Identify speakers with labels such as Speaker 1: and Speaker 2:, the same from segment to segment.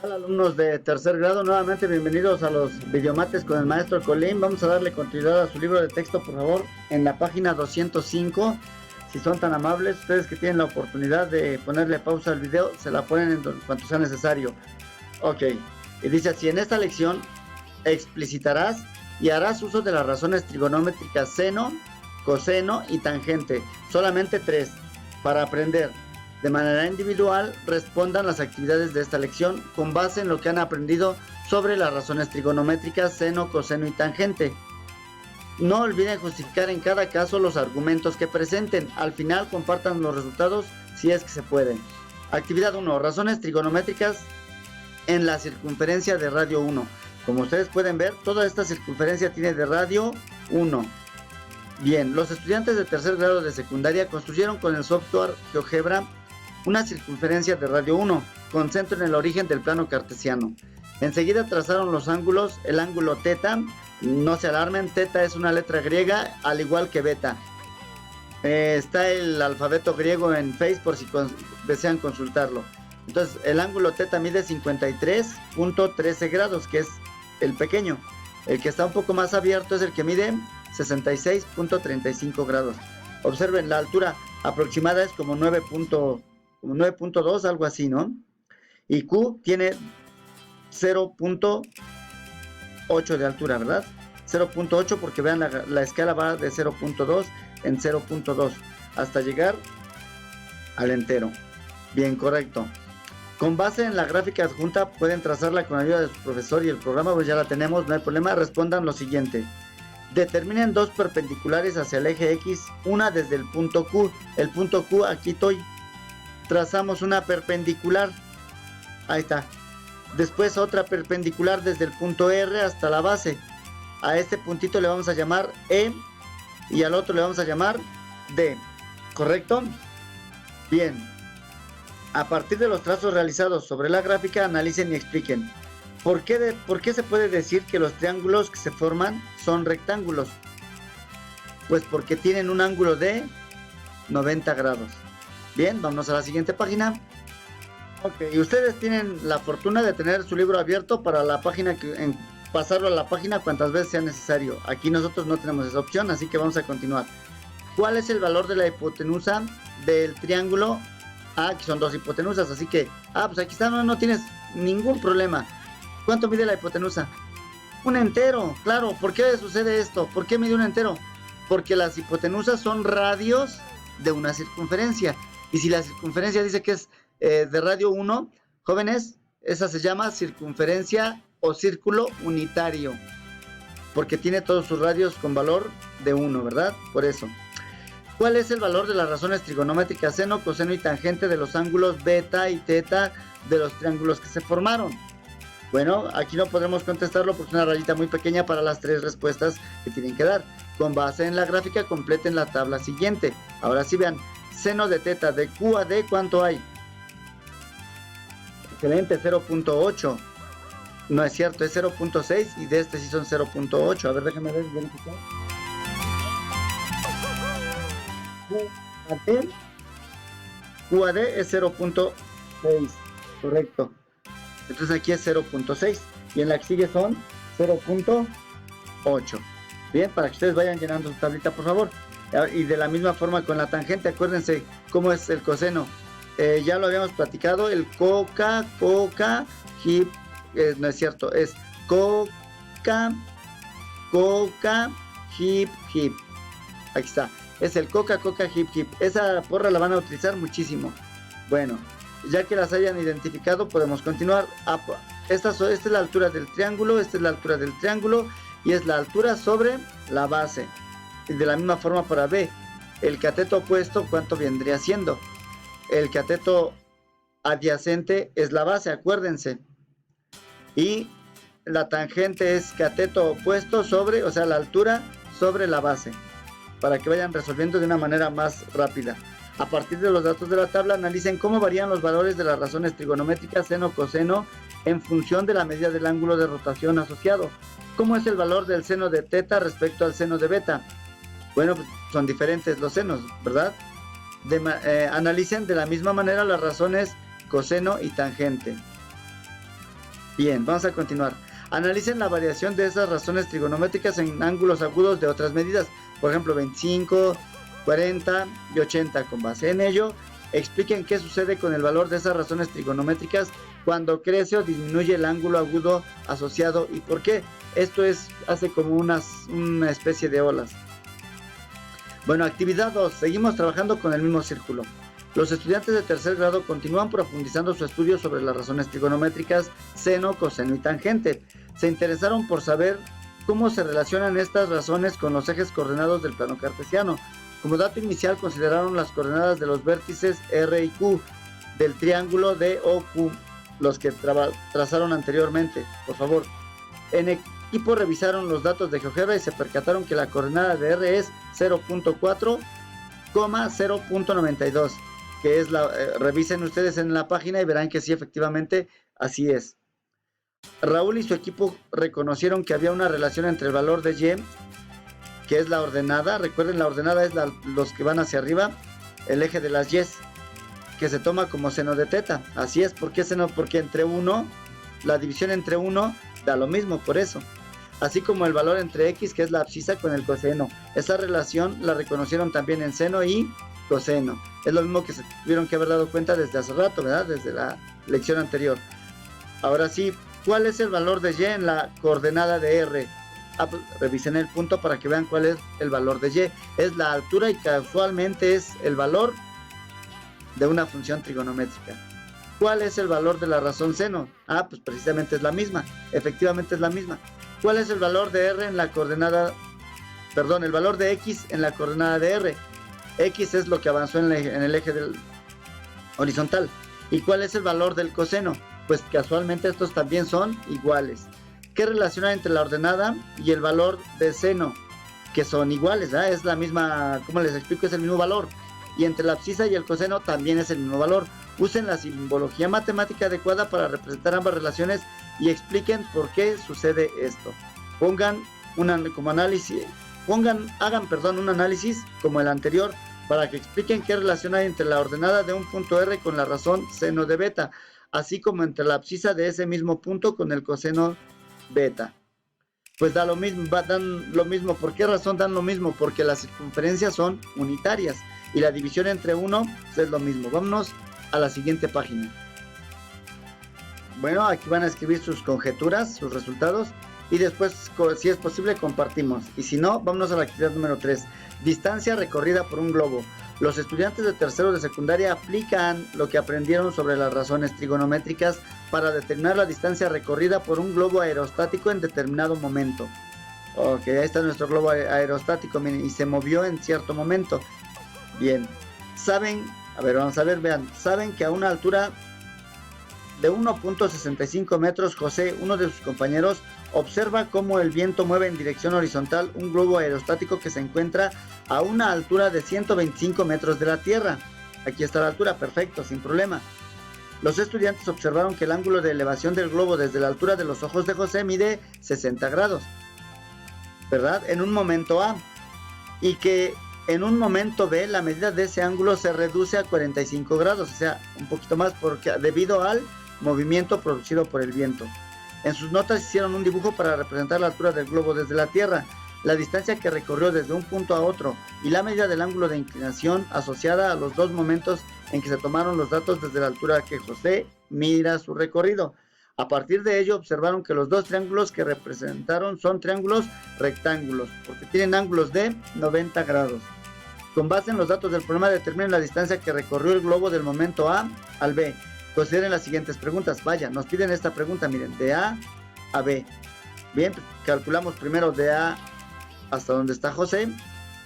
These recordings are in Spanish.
Speaker 1: Hola alumnos de tercer grado, nuevamente bienvenidos a los videomates con el maestro Colín. Vamos a darle continuidad a su libro de texto, por favor, en la página 205. Si son tan amables, ustedes que tienen la oportunidad de ponerle pausa al video, se la ponen en cuanto sea necesario. Ok, y dice así: en esta lección explicitarás y harás uso de las razones trigonométricas seno, coseno y tangente, solamente 3, para aprender. De manera individual, respondan las actividades de esta lección con base en lo que han aprendido sobre las razones trigonométricas seno, coseno y tangente. No olviden justificar en cada caso los argumentos que presenten. Al final compartan los resultados si es que se puede. Actividad 1. Razones trigonométricas en la circunferencia de radio 1. Como ustedes pueden ver, toda esta circunferencia tiene de radio 1. Bien, los estudiantes de tercer grado de secundaria construyeron con el software GeoGebra una circunferencia de radio 1, con centro en el origen del plano cartesiano. Enseguida trazaron los ángulos, el ángulo teta, no se alarmen, teta es una letra griega, al igual que beta. Está el alfabeto griego en Face por si desean consultarlo. Entonces, el ángulo teta mide 53.13 grados, que es el pequeño. El que está un poco más abierto es el que mide 66.35 grados. Observen, la altura aproximada es como 9.2, algo así, ¿no? Y Q tiene 0.8 de altura, ¿verdad? 0.8 porque vean, la escala va de 0.2 en 0.2 hasta llegar al entero. Bien, correcto. Con base en la gráfica adjunta pueden trazarla con ayuda de su profesor y el programa, pues ya la tenemos, no hay problema. Respondan lo siguiente: determinen dos perpendiculares hacia el eje X, una desde el punto Q. El punto Q, aquí estoy. Trazamos una perpendicular, ahí está. Después otra perpendicular desde el punto R hasta la base. A este puntito le vamos a llamar E y al otro le vamos a llamar D, ¿correcto? Bien, a partir de los trazos realizados sobre la gráfica, analicen y expliquen. ¿Por qué se puede decir que los triángulos que se forman son rectángulos? Pues porque tienen un ángulo de 90 grados. Bien, vamos a la siguiente página. Ok, y ustedes tienen la fortuna de tener su libro abierto para la página, pasarlo a la página cuantas veces sea necesario. Aquí nosotros no tenemos esa opción, así que vamos a continuar. ¿Cuál es el valor de la hipotenusa del triángulo? Aquí son dos hipotenusas, así que, pues aquí está, no tienes ningún problema. ¿Cuánto mide la hipotenusa? Un entero, claro. ¿Por qué sucede esto? ¿Por qué mide un entero? Porque las hipotenusas son radios de una circunferencia. Y si la circunferencia dice que es de radio 1, jóvenes, esa se llama circunferencia o círculo unitario, porque tiene todos sus radios con valor de 1, ¿verdad? Por eso. ¿Cuál es el valor de las razones trigonométricas seno, coseno y tangente de los ángulos beta y teta de los triángulos que se formaron? Bueno, aquí no podremos contestarlo porque es una rayita muy pequeña para las 3 respuestas que tienen que dar. Con base en la gráfica, completen la tabla siguiente. Ahora sí, vean, seno de teta de Q a D, ¿cuánto hay? Excelente, 0.8. No es cierto, es 0.6 y de este sí son 0.8. A ver, déjame verificar. Q a D es 0.6, correcto. Entonces aquí es 0.6 y en la que sigue son 0.8. Bien, para que ustedes vayan llenando su tablita, por favor. Y de la misma forma con la tangente, acuérdense cómo es el coseno. Ya lo habíamos platicado, el coca, hip, no es cierto, es coca, hip. Aquí está, es el coca, hip. Esa porra la van a utilizar muchísimo. Bueno, ya que las hayan identificado, podemos continuar. Esta es la altura del triángulo, esta es la altura del triángulo y es la altura sobre la base. Y de la misma forma para B, el cateto opuesto, ¿cuánto vendría siendo? El cateto adyacente es la base, acuérdense. Y la tangente es cateto opuesto sobre, o sea, la altura sobre la base, para que vayan resolviendo de una manera más rápida. A partir de los datos de la tabla, analicen cómo varían los valores de las razones trigonométricas seno, coseno en función de la medida del ángulo de rotación asociado. ¿Cómo es el valor del seno de teta respecto al seno de beta? Bueno, pues son diferentes los senos, ¿verdad? Analicen de la misma manera las razones coseno y tangente. Bien, vamos a continuar. Analicen la variación de esas razones trigonométricas en ángulos agudos de otras medidas, por ejemplo 25, 40 y 80. Con base en ello, expliquen qué sucede con el valor de esas razones trigonométricas cuando crece o disminuye el ángulo agudo asociado y por qué. Esto hace como una especie de olas. Bueno, actividad 2. Seguimos trabajando con el mismo círculo. Los estudiantes de tercer grado continúan profundizando su estudio sobre las razones trigonométricas seno, coseno y tangente. Se interesaron por saber cómo se relacionan estas razones con los ejes coordenados del plano cartesiano. Como dato inicial consideraron las coordenadas de los vértices R y Q del triángulo DOQ, los que trazaron anteriormente. Por favor, en equipo revisaron los datos de GeoGebra y se percataron que la coordenada de R es 0.4, 0.92. que es revisen ustedes en la página y verán que sí, efectivamente, así es. Raúl y su equipo reconocieron que había una relación entre el valor de Y, que es la ordenada, recuerden, la ordenada es los que van hacia arriba, el eje de las Y, que se toma como seno de teta. Así es, ¿por qué seno? Porque entre 1, la división entre 1 da lo mismo, por eso. Así como el valor entre X, que es la abscisa, con el coseno. Esa relación la reconocieron también en seno y coseno. Es lo mismo que se tuvieron que haber dado cuenta desde hace rato, ¿verdad? Desde la lección anterior. Ahora sí, ¿cuál es el valor de Y en la coordenada de R? Pues, revisen el punto para que vean cuál es el valor de Y. Es la altura y casualmente es el valor de una función trigonométrica. ¿Cuál es el valor de la razón seno? Pues precisamente es la misma. Efectivamente es la misma. ¿Cuál es el valor de R en la coordenada? Perdón, el valor de X en la coordenada de R. X es lo que avanzó en el eje del horizontal. ¿Y cuál es el valor del coseno? Pues casualmente estos también son iguales. ¿Qué relación hay entre la ordenada y el valor de seno? Que son iguales, ¿verdad? Es la misma, ¿cómo les explico? Es el mismo valor. Y entre la abscisa y el coseno también es el mismo valor. Usen la simbología matemática adecuada para representar ambas relaciones y expliquen por qué sucede esto. Hagan un análisis como el anterior para que expliquen qué relación hay entre la ordenada de un punto R con la razón seno de beta, así como entre la abscisa de ese mismo punto con el coseno beta. Pues dan lo mismo. ¿Por qué razón dan lo mismo? Porque las circunferencias son unitarias y la división entre 1 es lo mismo. Vámonos a la siguiente página. Bueno, aquí van a escribir sus conjeturas, sus resultados, y después, si es posible, compartimos. Y si no, vámonos a la actividad número 3. Distancia recorrida por un globo. Los estudiantes de tercero de secundaria aplican lo que aprendieron sobre las razones trigonométricas para determinar la distancia recorrida por un globo aerostático en determinado momento. Ok, ahí está nuestro globo aerostático, miren, y se movió en cierto momento. Bien, saben que a una altura de 1.65 metros, José, uno de sus compañeros, observa cómo el viento mueve en dirección horizontal un globo aerostático que se encuentra a una altura de 125 metros de la Tierra. Aquí está la altura, perfecto, sin problema. Los estudiantes observaron que el ángulo de elevación del globo desde la altura de los ojos de José mide 60 grados, ¿verdad? En un momento A. Y que en un momento B la medida de ese ángulo se reduce a 45 grados, o sea, un poquito más debido al movimiento producido por el viento. En sus notas hicieron un dibujo para representar la altura del globo desde la Tierra, la distancia que recorrió desde un punto a otro y la medida del ángulo de inclinación asociada a los dos momentos en que se tomaron los datos desde la altura que José mira su recorrido. A partir de ello observaron que los dos triángulos que representaron son triángulos rectángulos porque tienen ángulos de 90 grados. Con base en los datos del problema determinen la distancia que recorrió el globo del momento A al B. Consideren las siguientes preguntas. Vaya, nos piden esta pregunta, miren, de A a B. Bien, calculamos primero de A hasta donde está José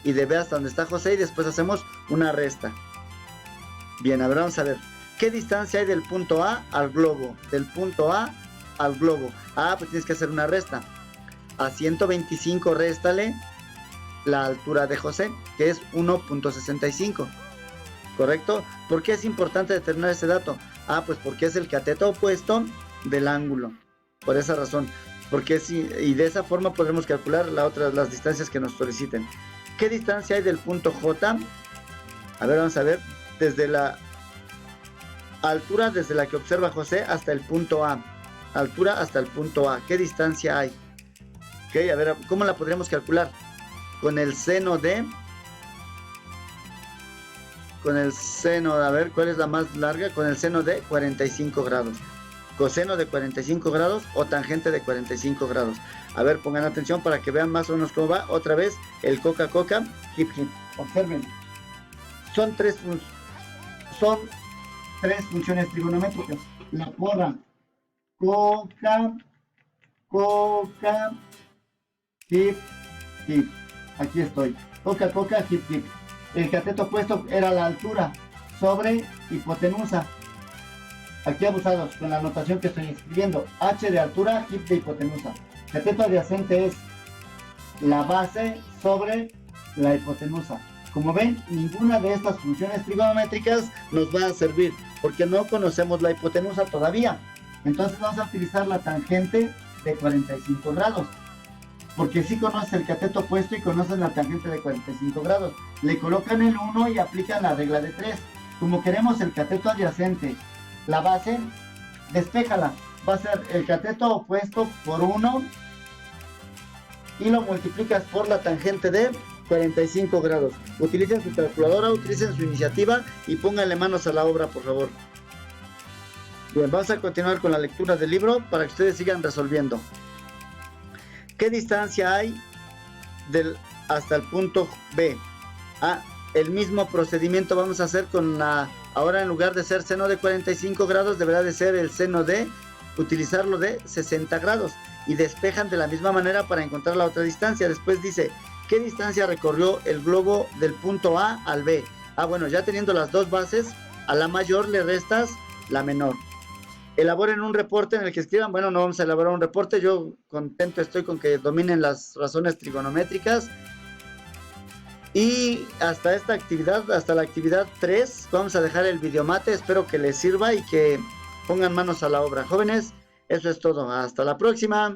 Speaker 1: y de B hasta donde está José y después hacemos una resta. Bien, a ver, vamos a ver. ¿Qué distancia hay del punto A al globo? Del punto A al globo. Pues tienes que hacer una resta. A 125 réstale la altura de José, que es 1.65. ¿Correcto? ¿Por qué es importante determinar ese dato? Pues porque es el cateto opuesto del ángulo. Por esa razón. Y de esa forma podremos calcular las distancias que nos soliciten. ¿Qué distancia hay del punto J? A ver, vamos a ver. Desde la altura desde la que observa José hasta el punto A. altura hasta el punto A. ¿Qué distancia hay? Ok, a ver, ¿cómo la podríamos calcular? Con el seno de... a ver, ¿cuál es la más larga? Con el seno de 45 grados. Coseno de 45 grados o tangente de 45 grados. A ver, pongan atención para que vean más o menos cómo va. Otra vez, el coca, hip. Observen. Son tres funciones trigonométricas. La porra, coca, hip. Aquí estoy. Coca, hip. El cateto opuesto era la altura sobre hipotenusa. Aquí abusados con la notación que estoy escribiendo. H de altura, hip de hipotenusa. Cateto adyacente es la base sobre la hipotenusa. Como ven, ninguna de estas funciones trigonométricas nos va a servir porque no conocemos la hipotenusa todavía. Entonces vamos a utilizar la tangente de 45 grados. Porque si conoces el cateto opuesto y conoces la tangente de 45 grados. Le colocan el 1 y aplican la regla de 3. Como queremos el cateto adyacente, la base, despéjala. Va a ser el cateto opuesto por 1 y lo multiplicas por la tangente de 45 grados. Utilicen su calculadora, utilicen su iniciativa y pónganle manos a la obra, por favor. Bien, vamos a continuar con la lectura del libro para que ustedes sigan resolviendo. ¿Qué distancia hay hasta el punto B? El mismo procedimiento vamos a hacer con la... Ahora en lugar de ser seno de 45 grados, deberá de ser el seno de... utilizarlo de 60 grados. Y despejan de la misma manera para encontrar la otra distancia. Después dice, ¿qué distancia recorrió el globo del punto A al B? Bueno, ya teniendo las dos bases, a la mayor le restas la menor. Elaboren un reporte en el que escriban, bueno, no vamos a elaborar un reporte, yo contento estoy con que dominen las razones trigonométricas. Y hasta esta actividad, hasta la actividad 3, vamos a dejar el videomate, espero que les sirva y que pongan manos a la obra. Jóvenes, eso es todo, hasta la próxima.